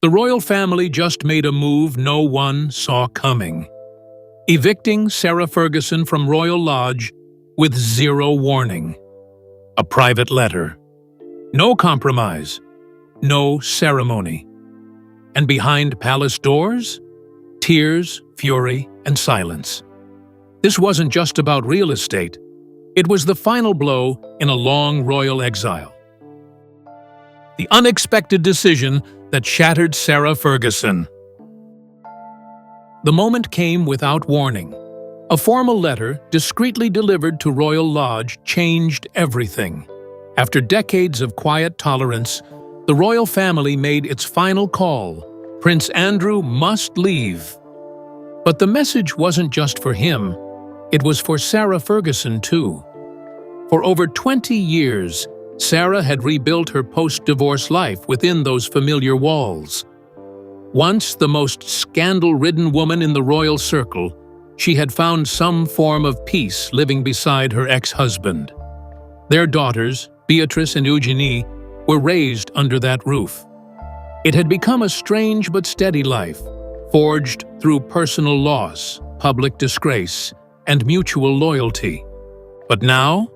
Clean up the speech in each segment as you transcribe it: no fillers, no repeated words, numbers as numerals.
The royal family just made a move no one saw coming, evicting Sarah Ferguson from Royal Lodge with zero warning. A private letter. No compromise. No ceremony. And behind palace doors? Tears, fury, and silence. This wasn't just about real estate. It was the final blow in a long royal exile. The unexpected decision that shattered Sarah Ferguson. The moment came without warning. A formal letter, discreetly delivered to Royal Lodge, changed everything. After decades of quiet tolerance, the royal family made its final call. Prince Andrew must leave. But the message wasn't just for him. It was for Sarah Ferguson, too. For over 20 years, Sarah had rebuilt her post-divorce life within those familiar walls. Once the most scandal-ridden woman in the royal circle, she had found some form of peace living beside her ex-husband. Their daughters, Beatrice and Eugenie, were raised under that roof. It had become a strange but steady life, forged through personal loss, public disgrace, and mutual loyalty. But now,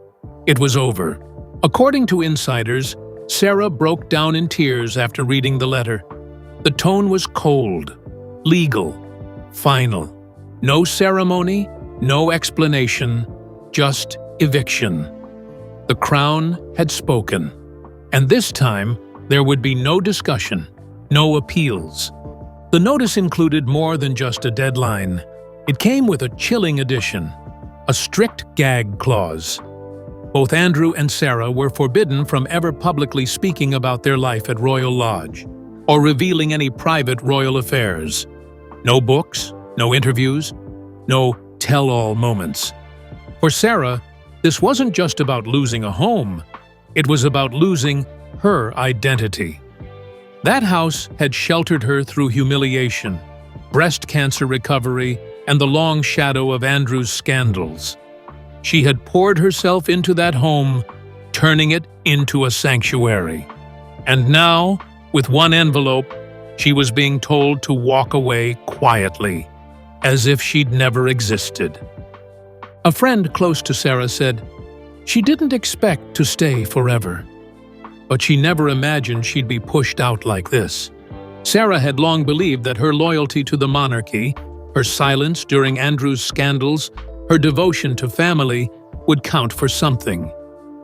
it was over. According to insiders, Sarah broke down in tears after reading the letter. The tone was cold, legal, final. No ceremony, no explanation, just eviction. The Crown had spoken. And this time, there would be no discussion, no appeals. The notice included more than just a deadline. It came with a chilling addition, a strict gag clause. Both Andrew and Sarah were forbidden from ever publicly speaking about their life at Royal Lodge, or revealing any private royal affairs. No books, no interviews, no tell-all moments. For Sarah, this wasn't just about losing a home. It was about losing her identity. That house had sheltered her through humiliation, breast cancer recovery, and the long shadow of Andrew's scandals. She had poured herself into that home, turning it into a sanctuary. And now, with one envelope, she was being told to walk away quietly, as if she'd never existed. A friend close to Sarah said, she didn't expect to stay forever. But she never imagined she'd be pushed out like this. Sarah had long believed that her loyalty to the monarchy, her silence during Andrew's scandals, her devotion to family would count for something.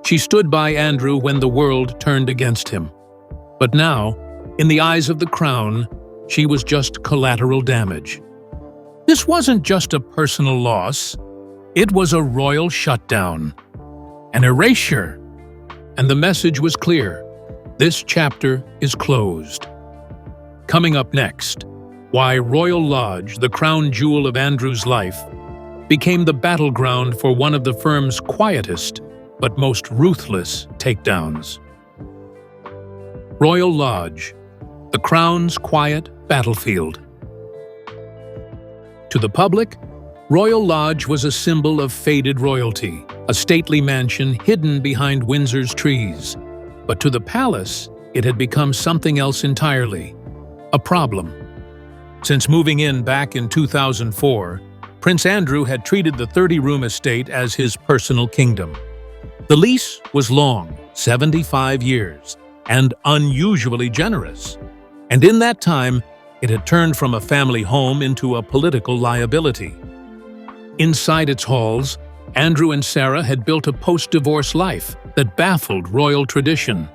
She stood by Andrew when the world turned against him. But now, in the eyes of the Crown, she was just collateral damage. This wasn't just a personal loss. It was a royal shutdown, an erasure. And the message was clear. This chapter is closed. Coming up next, why Royal Lodge, the crown jewel of Andrew's life, became the battleground for one of the firm's quietest but most ruthless takedowns. Royal Lodge, the Crown's quiet battlefield. To the public, Royal Lodge was a symbol of faded royalty, a stately mansion hidden behind Windsor's trees. But to the palace, it had become something else entirely, a problem. Since moving in back in 2004, Prince Andrew had treated the 30-room estate as his personal kingdom. The lease was long, 75 years, and unusually generous. And in that time, it had turned from a family home into a political liability. Inside its halls, Andrew and Sarah had built a post-divorce life that baffled royal tradition.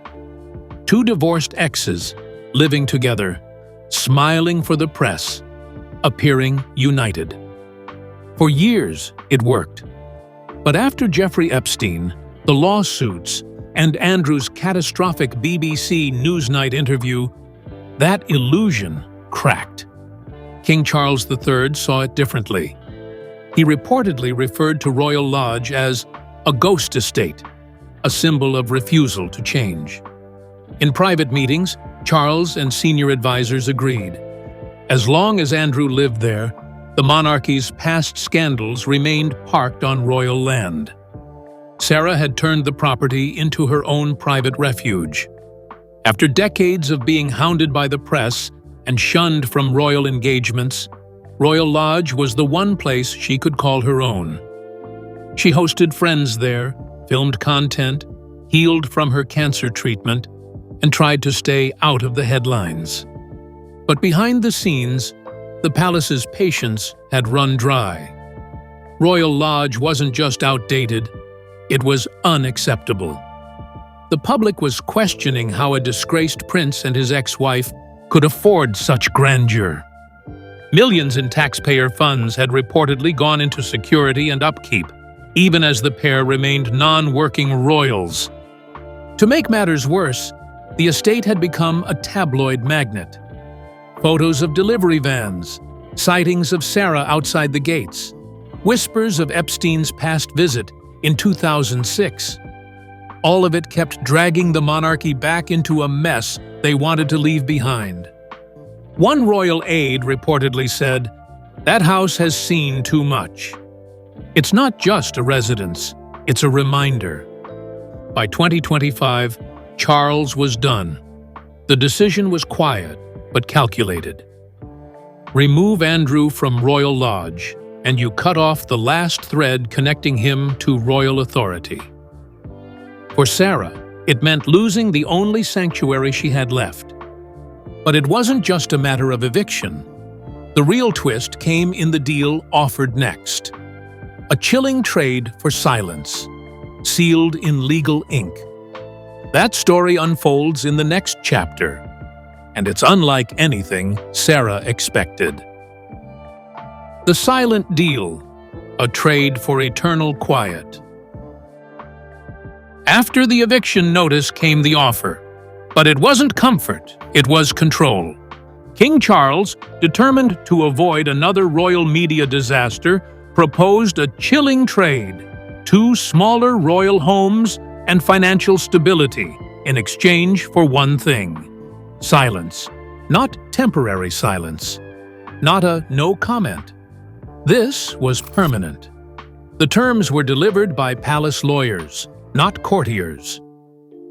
Two divorced exes, living together, smiling for the press, appearing united. For years, it worked. But after Jeffrey Epstein, the lawsuits, and Andrew's catastrophic BBC Newsnight interview, that illusion cracked. King Charles III saw it differently. He reportedly referred to Royal Lodge as a ghost estate, a symbol of refusal to change. In private meetings, Charles and senior advisors agreed. As long as Andrew lived there, the monarchy's past scandals remained parked on royal land. Sarah had turned the property into her own private refuge. After decades of being hounded by the press and shunned from royal engagements, Royal Lodge was the one place she could call her own. She hosted friends there, filmed content, healed from her cancer treatment, and tried to stay out of the headlines. But behind the scenes, the palace's patience had run dry. Royal Lodge wasn't just outdated, it was unacceptable. The public was questioning how a disgraced prince and his ex-wife could afford such grandeur. Millions in taxpayer funds had reportedly gone into security and upkeep, even as the pair remained non-working royals. To make matters worse, the estate had become a tabloid magnet. Photos of delivery vans, sightings of Sarah outside the gates, whispers of Epstein's past visit in 2006. All of it kept dragging the monarchy back into a mess they wanted to leave behind. One royal aide reportedly said, "That house has seen too much." It's not just a residence, it's a reminder. By 2025, Charles was done. The decision was quiet, but calculated. Remove Andrew from Royal Lodge, and you cut off the last thread connecting him to royal authority. For Sarah, it meant losing the only sanctuary she had left. But it wasn't just a matter of eviction. The real twist came in the deal offered next. A chilling trade for silence, sealed in legal ink. That story unfolds in the next chapter, and it's unlike anything Sarah expected. The Silent Deal, a trade for eternal quiet. After the eviction notice came the offer, but it wasn't comfort, it was control. King Charles, determined to avoid another royal media disaster, proposed a chilling trade: 2 smaller royal homes and financial stability in exchange for one thing: silence. Not temporary silence. Not a no comment. This was permanent. The terms were delivered by palace lawyers, not courtiers.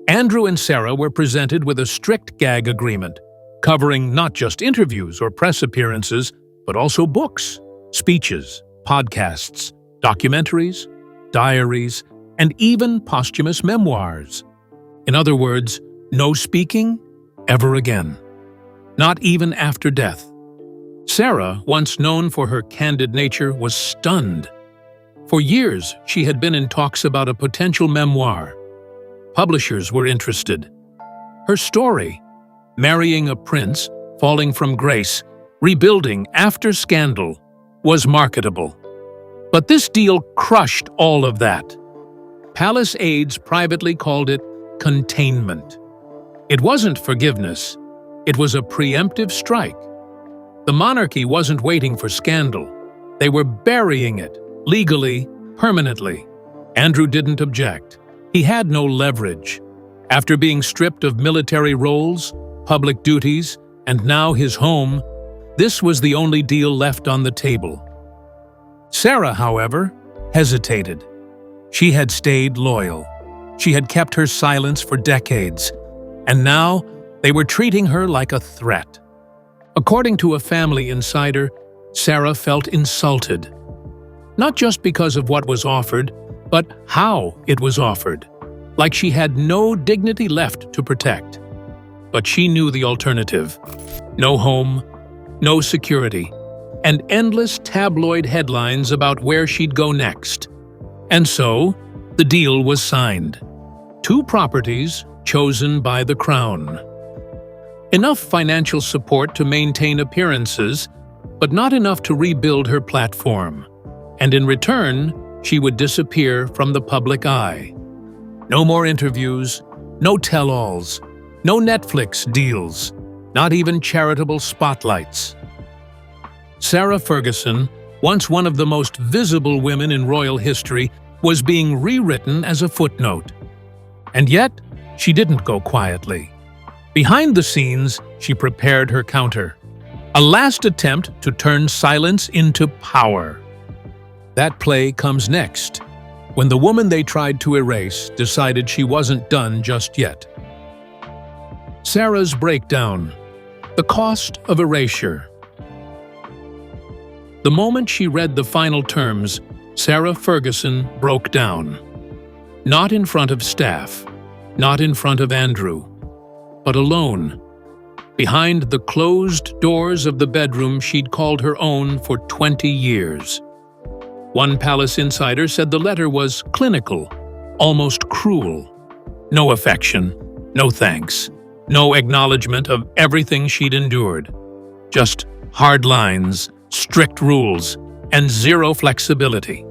Andrew and Sarah were presented with a strict gag agreement, covering not just interviews or press appearances, but also books, speeches, podcasts, documentaries, diaries, and even posthumous memoirs. In other words, no speaking ever again. Not even after death. Sarah, once known for her candid nature, was stunned. For years, she had been in talks about a potential memoir. Publishers were interested. Her story, marrying a prince, falling from grace, rebuilding after scandal, was marketable. But this deal crushed all of that. Palace aides privately called it containment. It wasn't forgiveness. It was a preemptive strike. The monarchy wasn't waiting for scandal. They were burying it, legally, permanently. Andrew didn't object. He had no leverage. After being stripped of military roles, public duties, and now his home, this was the only deal left on the table. Sarah, however, hesitated. She had stayed loyal. She had kept her silence for decades, and now they were treating her like a threat. According to a family insider, Sarah felt insulted. Not just because of what was offered, but how it was offered. Like she had no dignity left to protect. But she knew the alternative. No home, no security, and endless tabloid headlines about where she'd go next. And so, the deal was signed. 2 properties chosen by the crown. Enough financial support to maintain appearances, but not enough to rebuild her platform. And in return, she would disappear from the public eye. No more interviews, no tell-alls, no Netflix deals, not even charitable spotlights. Sarah Ferguson, once one of the most visible women in royal history, was being rewritten as a footnote. And yet, she didn't go quietly. Behind the scenes, she prepared her counter. A last attempt to turn silence into power. That play comes next, when the woman they tried to erase decided she wasn't done just yet. Sarah's breakdown. The cost of erasure. The moment she read the final terms, Sarah Ferguson broke down. Not in front of staff, not in front of Andrew, but alone, behind the closed doors of the bedroom she'd called her own for 20 years. One palace insider said the letter was clinical, almost cruel. No affection, no thanks, no acknowledgement of everything she'd endured. Just hard lines, strict rules, and zero flexibility.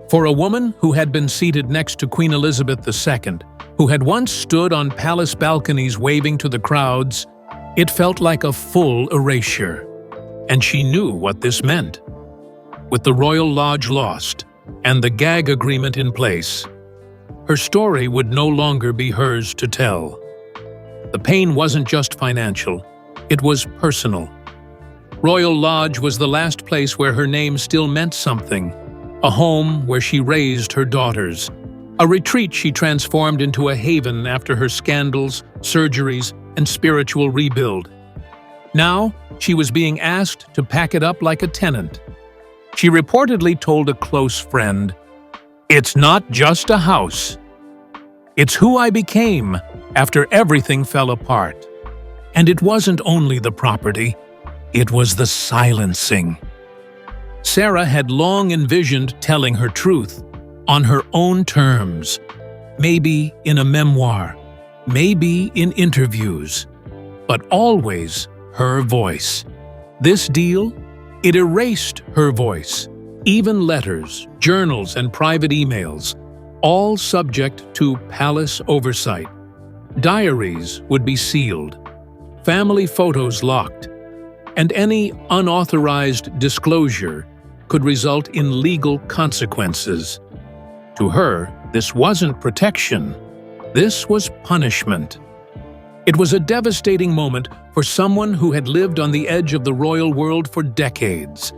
For a woman who had been seated next to Queen Elizabeth II, who had once stood on palace balconies waving to the crowds, it felt like a full erasure. And she knew what this meant. With the Royal Lodge lost and the gag agreement in place, her story would no longer be hers to tell. The pain wasn't just financial, it was personal. Royal Lodge was the last place where her name still meant something, a home where she raised her daughters, a retreat she transformed into a haven after her scandals, surgeries, and spiritual rebuild. Now, she was being asked to pack it up like a tenant. She reportedly told a close friend, "It's not just a house. It's who I became after everything fell apart." And it wasn't only the property, it was the silencing. Sarah had long envisioned telling her truth, on her own terms, maybe in a memoir, maybe in interviews, but always her voice. This deal, it erased her voice, even letters, journals, and private emails, all subject to palace oversight. Diaries would be sealed, family photos locked, and any unauthorized disclosure could result in legal consequences. To her, this wasn't protection. This was punishment. It was a devastating moment for someone who had lived on the edge of the royal world for decades,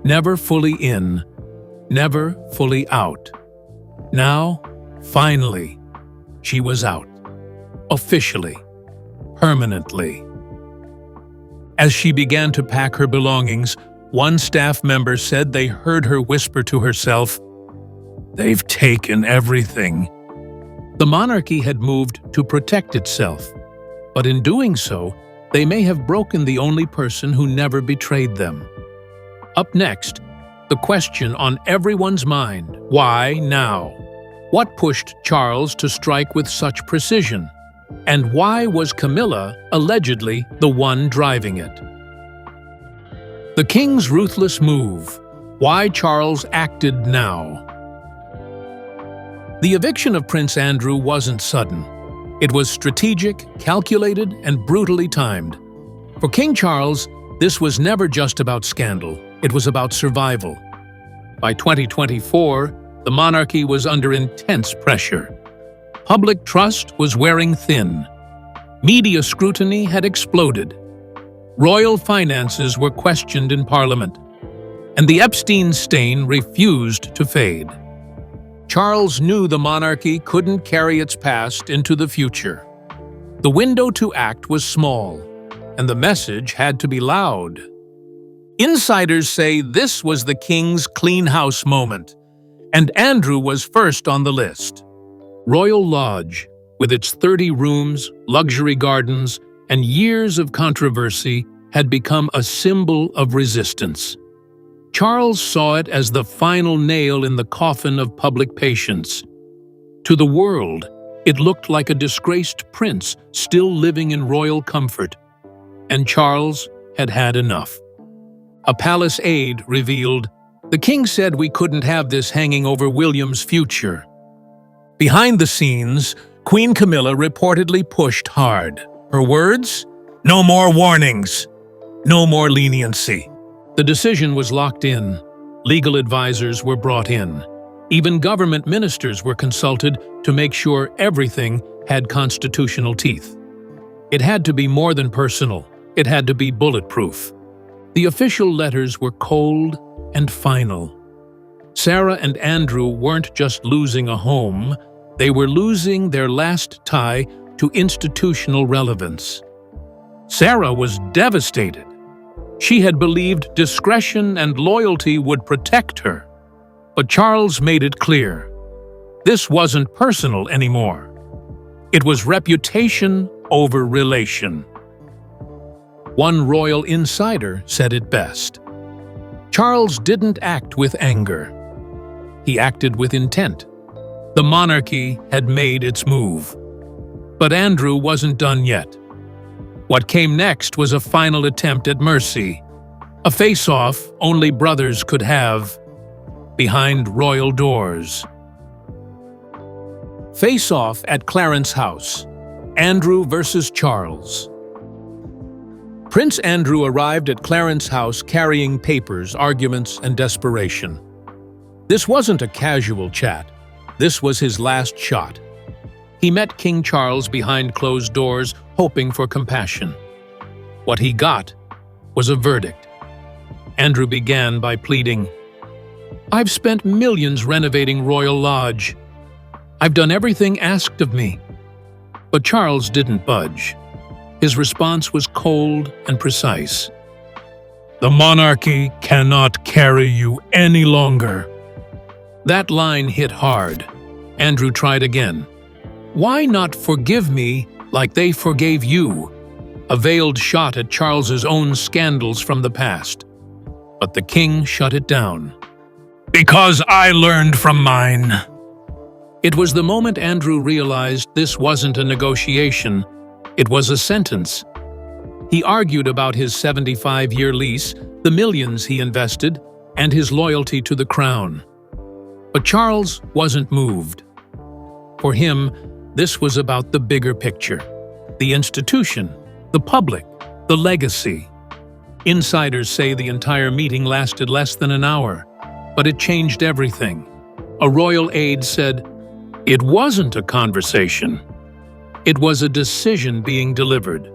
never fully in, never fully out. Now, finally, she was out. Officially. Permanently. As she began to pack her belongings, one staff member said they heard her whisper to herself, "They've taken everything." The monarchy had moved to protect itself, but in doing so, they may have broken the only person who never betrayed them. Up next, the question on everyone's mind: why now? What pushed Charles to strike with such precision? And why was Camilla allegedly the one driving it? The king's ruthless move. Why Charles acted now. The eviction of Prince Andrew wasn't sudden. It was strategic, calculated, and brutally timed. For King Charles, this was never just about scandal. It was about survival. By 2024, the monarchy was under intense pressure. Public trust was wearing thin. Media scrutiny had exploded. Royal finances were questioned in Parliament, and the Epstein stain refused to fade. Charles knew the monarchy couldn't carry its past into the future. The window to act was small, and the message had to be loud. Insiders say this was the king's clean house moment, and Andrew was first on the list. Royal Lodge, with its 30 rooms, luxury gardens, and years of controversy, had become a symbol of resistance. Charles saw it as the final nail in the coffin of public patience. To the world, it looked like a disgraced prince still living in royal comfort, and Charles had had enough. A palace aide revealed, "The king said we couldn't have this hanging over William's future." Behind the scenes, Queen Camilla reportedly pushed hard. Her words? "No more warnings. No more leniency." The decision was locked in. Legal advisors were brought in. Even government ministers were consulted to make sure everything had constitutional teeth. It had to be more than personal. It had to be bulletproof. The official letters were cold and final. Sarah and Andrew weren't just losing a home, they were losing their last tie to institutional relevance. Sarah was devastated. She had believed discretion and loyalty would protect her. But Charles made it clear. This wasn't personal anymore. It was reputation over relation. One royal insider said it best. Charles didn't act with anger. He acted with intent. The monarchy had made its move. But Andrew wasn't done yet. What came next was a final attempt at mercy, a face-off only brothers could have, behind royal doors. Face-off at Clarence House, Andrew versus Charles. Prince Andrew arrived at Clarence House carrying papers, arguments, and desperation. This wasn't a casual chat. This was his last shot. He met King Charles behind closed doors, hoping for compassion. What he got was a verdict. Andrew began by pleading, "I've spent millions renovating Royal Lodge. I've done everything asked of me." But Charles didn't budge. His response was cold and precise. "The monarchy cannot carry you any longer." That line hit hard. Andrew tried again. "Why not forgive me like they forgave you?" A veiled shot at Charles's own scandals from the past. But the king shut it down. "Because I learned from mine." It was the moment Andrew realized this wasn't a negotiation, it was a sentence. He argued about his 75-year lease, the millions he invested, and his loyalty to the crown. But Charles wasn't moved. For him, this was about the bigger picture, the institution, the public, the legacy. Insiders say the entire meeting lasted less than an hour, but it changed everything. A royal aide said, "It wasn't a conversation. It was a decision being delivered."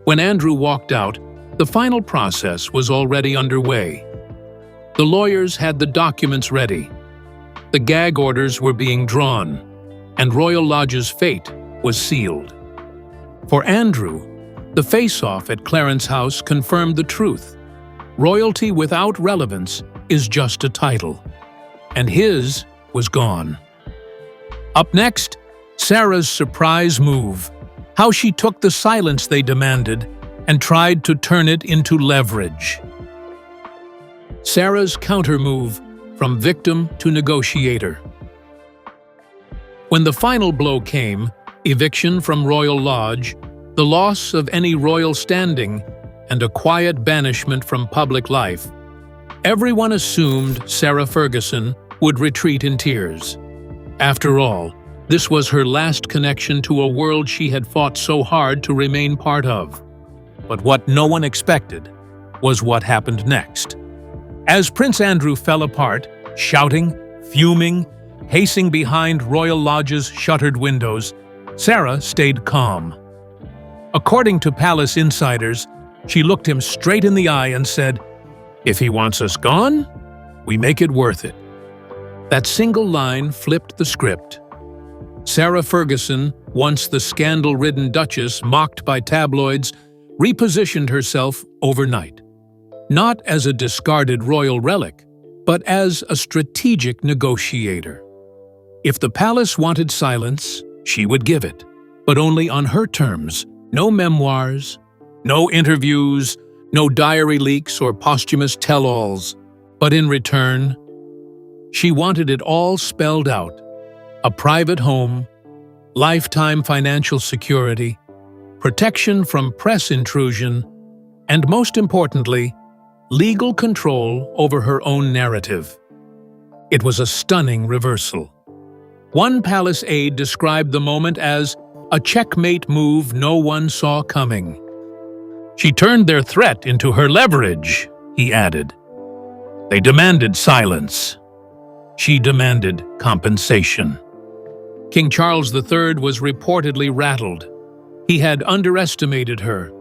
When Andrew walked out, the final process was already underway. The lawyers had the documents ready. The gag orders were being drawn, and Royal Lodge's fate was sealed. For Andrew, the face-off at Clarence House confirmed the truth. Royalty without relevance is just a title, and his was gone. Up next, Sarah's surprise move, how she took the silence they demanded and tried to turn it into leverage. Sarah's counter-move from victim to negotiator. When the final blow came, eviction from Royal Lodge, the loss of any royal standing, and a quiet banishment from public life, everyone assumed Sarah Ferguson would retreat in tears. After all, this was her last connection to a world she had fought so hard to remain part of. But what no one expected was what happened next. As Prince Andrew fell apart, shouting, fuming, pacing behind Royal Lodge's shuttered windows, Sarah stayed calm. According to palace insiders, she looked him straight in the eye and said, "If he wants us gone, we make it worth it." That single line flipped the script. Sarah Ferguson, once the scandal-ridden Duchess mocked by tabloids, repositioned herself overnight. Not as a discarded royal relic, but as a strategic negotiator. If the palace wanted silence, she would give it, but only on her terms. No memoirs, no interviews, no diary leaks or posthumous tell-alls. But in return, she wanted it all spelled out. A private home, lifetime financial security, protection from press intrusion, and most importantly, legal control over her own narrative. It was a stunning reversal. One palace aide described the moment as a checkmate move no one saw coming. "She turned their threat into her leverage," he added. "They demanded silence. She demanded compensation." King Charles III was reportedly rattled. He had underestimated her.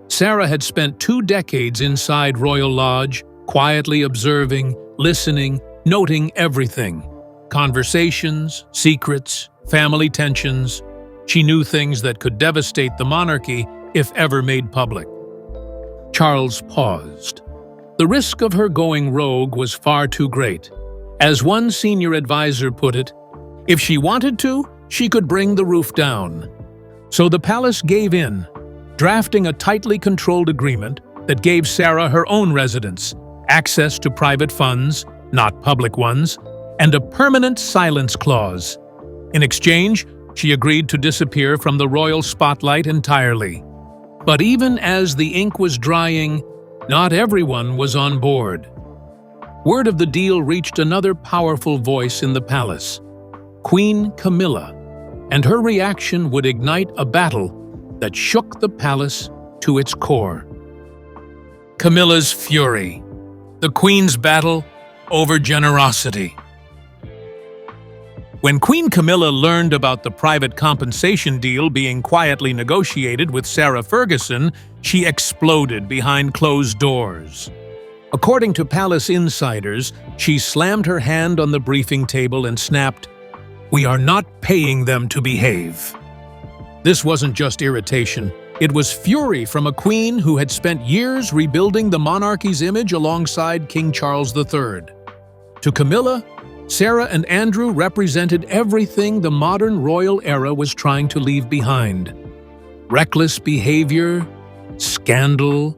Sarah had spent 2 decades inside Royal Lodge, quietly observing, listening, noting everything. Conversations, secrets, family tensions. She knew things that could devastate the monarchy if ever made public. Charles paused. The risk of her going rogue was far too great. As one senior advisor put it, if she wanted to, she could bring the roof down. So the palace gave in, drafting a tightly controlled agreement that gave Sarah her own residence, access to private funds, not public ones, and a permanent silence clause. In exchange, she agreed to disappear from the royal spotlight entirely. But even as the ink was drying, not everyone was on board. Word of the deal reached another powerful voice in the palace, Queen Camilla, and her reaction would ignite a battle that shook the palace to its core. Camilla's fury, the Queen's battle over generosity. When Queen Camilla learned about the private compensation deal being quietly negotiated with Sarah Ferguson, she exploded behind closed doors. According to palace insiders, she slammed her hand on the briefing table and snapped, "We are not paying them to behave." This wasn't just irritation. It was fury from a queen who had spent years rebuilding the monarchy's image alongside King Charles III. To Camilla, Sarah and Andrew represented everything the modern royal era was trying to leave behind. Reckless behavior, scandal,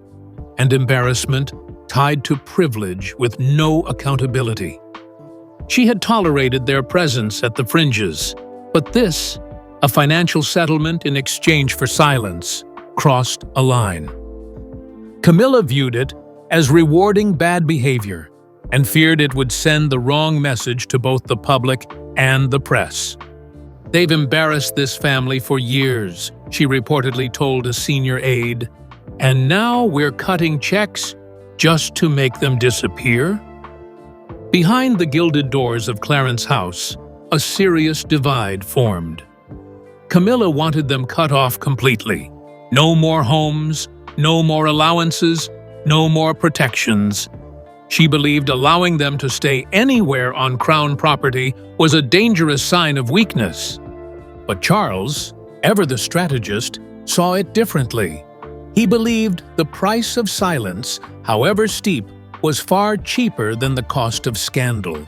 and embarrassment tied to privilege with no accountability. She had tolerated their presence at the fringes, but this, a financial settlement in exchange for silence, crossed a line. Camilla viewed it as rewarding bad behavior and feared it would send the wrong message to both the public and the press. "They've embarrassed this family for years," she reportedly told a senior aide, "and now we're cutting checks just to make them disappear?" Behind the gilded doors of Clarence House, a serious divide formed. Camilla wanted them cut off completely. No more homes, no more allowances, no more protections. She believed allowing them to stay anywhere on crown property was a dangerous sign of weakness. But Charles, ever the strategist, saw it differently. He believed the price of silence, however steep, was far cheaper than the cost of scandal.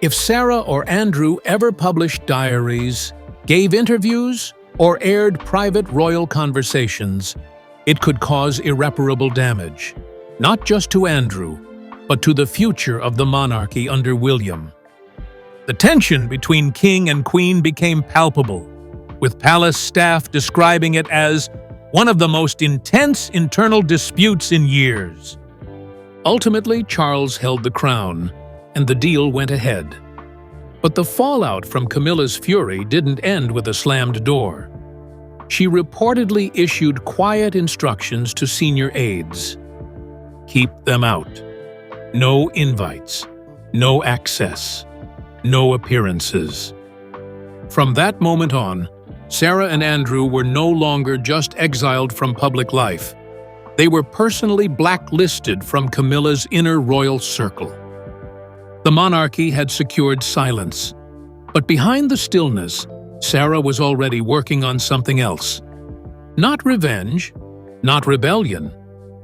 If Sarah or Andrew ever published diaries, gave interviews, or aired private royal conversations, it could cause irreparable damage, not just to Andrew, but to the future of the monarchy under William. The tension between king and queen became palpable, with palace staff describing it as one of the most intense internal disputes in years. Ultimately, Charles held the crown, and the deal went ahead. But the fallout from Camilla's fury didn't end with a slammed door. She reportedly issued quiet instructions to senior aides. Keep them out. No invites. No access. No appearances. From that moment on, Sarah and Andrew were no longer just exiled from public life. They were personally blacklisted from Camilla's inner royal circle. The monarchy had secured silence, but behind the stillness, Sarah was already working on something else. Not revenge, not rebellion,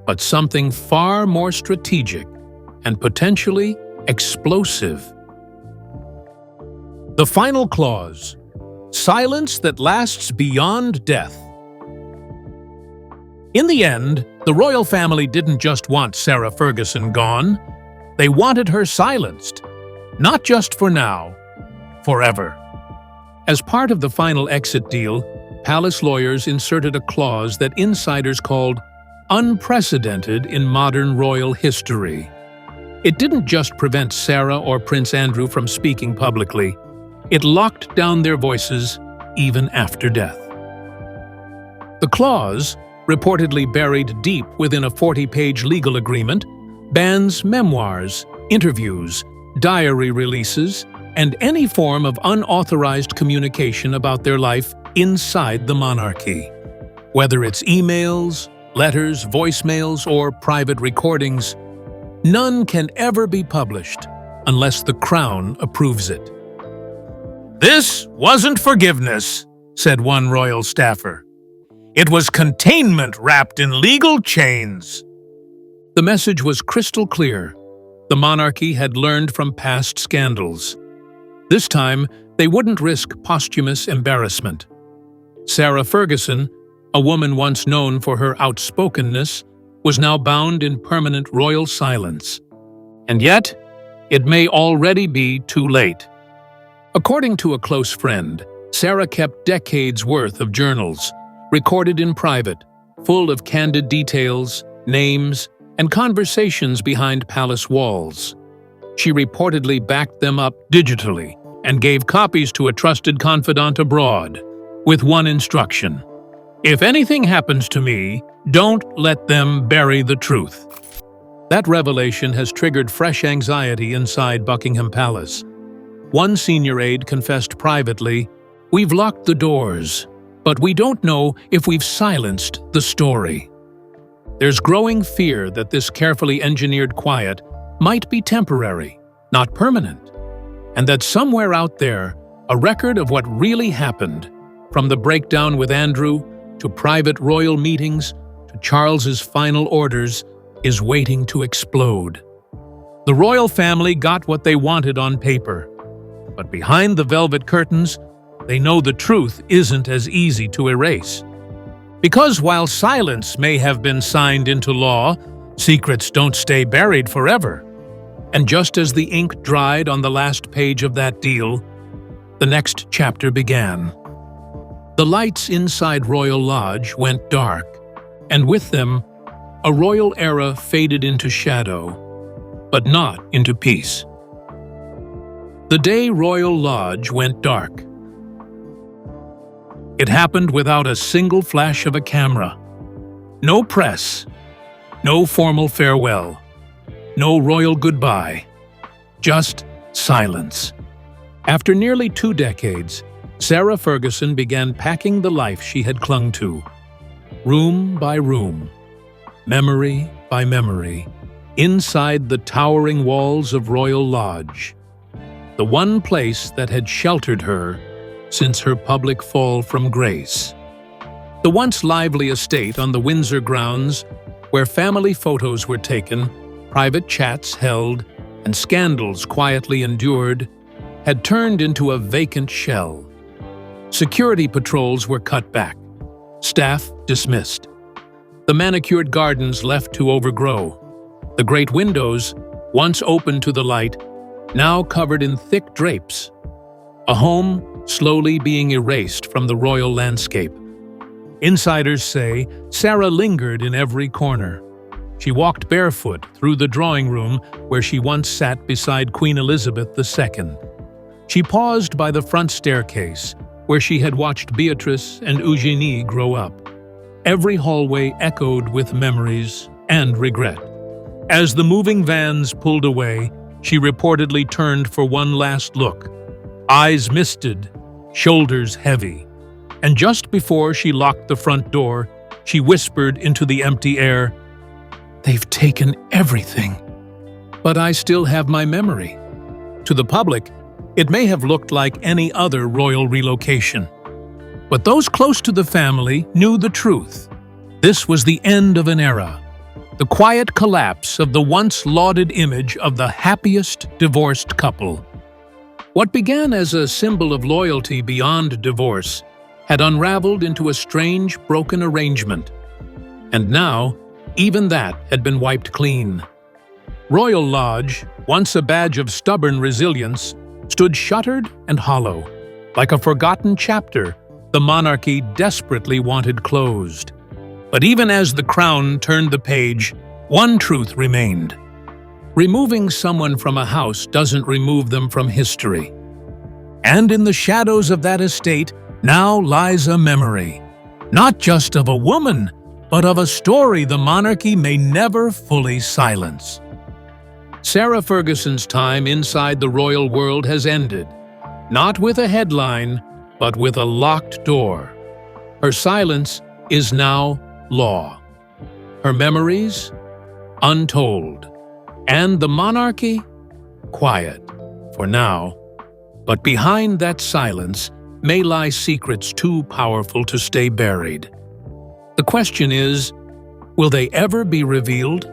but something far more strategic and potentially explosive. The final clause: silence that lasts beyond death. In the end, the royal family didn't just want Sarah Ferguson gone. They wanted her silenced, not just for now, forever. As part of the final exit deal, palace lawyers inserted a clause that insiders called unprecedented in modern royal history. It didn't just prevent Sarah or Prince Andrew from speaking publicly. It locked down their voices even after death. The clause, reportedly buried deep within a 40-page legal agreement, bans memoirs, interviews, diary releases, and any form of unauthorized communication about their life inside the monarchy. Whether it's emails, letters, voicemails, or private recordings, none can ever be published unless the Crown approves it. "This wasn't forgiveness," said one royal staffer. It was containment wrapped in legal chains. The message was crystal clear. The monarchy had learned from past scandals. This time, they wouldn't risk posthumous embarrassment. Sarah Ferguson, a woman once known for her outspokenness, was now bound in permanent royal silence. And yet, it may already be too late. According to a close friend, Sarah kept decades' worth of journals, recorded in private, full of candid details, names, and conversations behind palace walls. She reportedly backed them up digitally and gave copies to a trusted confidant abroad, with one instruction: if anything happens to me, don't let them bury the truth. That revelation has triggered fresh anxiety inside Buckingham Palace. One senior aide confessed privately, "We've locked the doors, but we don't know if we've silenced the story." There's growing fear that this carefully engineered quiet might be temporary, not permanent, and that somewhere out there, a record of what really happened, from the breakdown with Andrew to private royal meetings to Charles's final orders, is waiting to explode. The royal family got what they wanted on paper, but behind the velvet curtains, they know the truth isn't as easy to erase. Because while silence may have been signed into law, secrets don't stay buried forever. And just as the ink dried on the last page of that deal, the next chapter began. The lights inside Royal Lodge went dark, and with them, a royal era faded into shadow, but not into peace. The day Royal Lodge went dark. It happened without a single flash of a camera. No press, no formal farewell, no royal goodbye, just silence. After nearly 2 decades, Sarah Ferguson began packing the life she had clung to. Room by room, memory by memory, inside the towering walls of Royal Lodge, the one place that had sheltered her since her public fall from grace. The once lively estate on the Windsor grounds, where family photos were taken, private chats held, and scandals quietly endured, had turned into a vacant shell. Security patrols were cut back, staff dismissed, the manicured gardens left to overgrow, the great windows, once open to the light, now covered in thick drapes. A home slowly being erased from the royal landscape. Insiders say Sarah lingered in every corner. She walked barefoot through the drawing room where she once sat beside Queen Elizabeth II. She paused by the front staircase, where she had watched Beatrice and Eugenie grow up. Every hallway echoed with memories and regret. As the moving vans pulled away, she reportedly turned for one last look, eyes misted, shoulders heavy. And just before she locked the front door, she whispered into the empty air, "They've taken everything, but I still have my memory." To the public, it may have looked like any other royal relocation. But those close to the family knew the truth. This was the end of an era, the quiet collapse of the once lauded image of the happiest divorced couple. What began as a symbol of loyalty beyond divorce had unraveled into a strange, broken arrangement. And now, even that had been wiped clean. Royal Lodge, once a badge of stubborn resilience, stood shuttered and hollow, like a forgotten chapter the monarchy desperately wanted closed. But even as the crown turned the page, one truth remained. Removing someone from a house doesn't remove them from history. And in the shadows of that estate now lies a memory, not just of a woman, but of a story the monarchy may never fully silence. Sarah Ferguson's time inside the royal world has ended, not with a headline, but with a locked door. Her silence is now law. Her memories, untold. And the monarchy, quiet, for now. But behind that silence may lie secrets too powerful to stay buried. The question is, will they ever be revealed?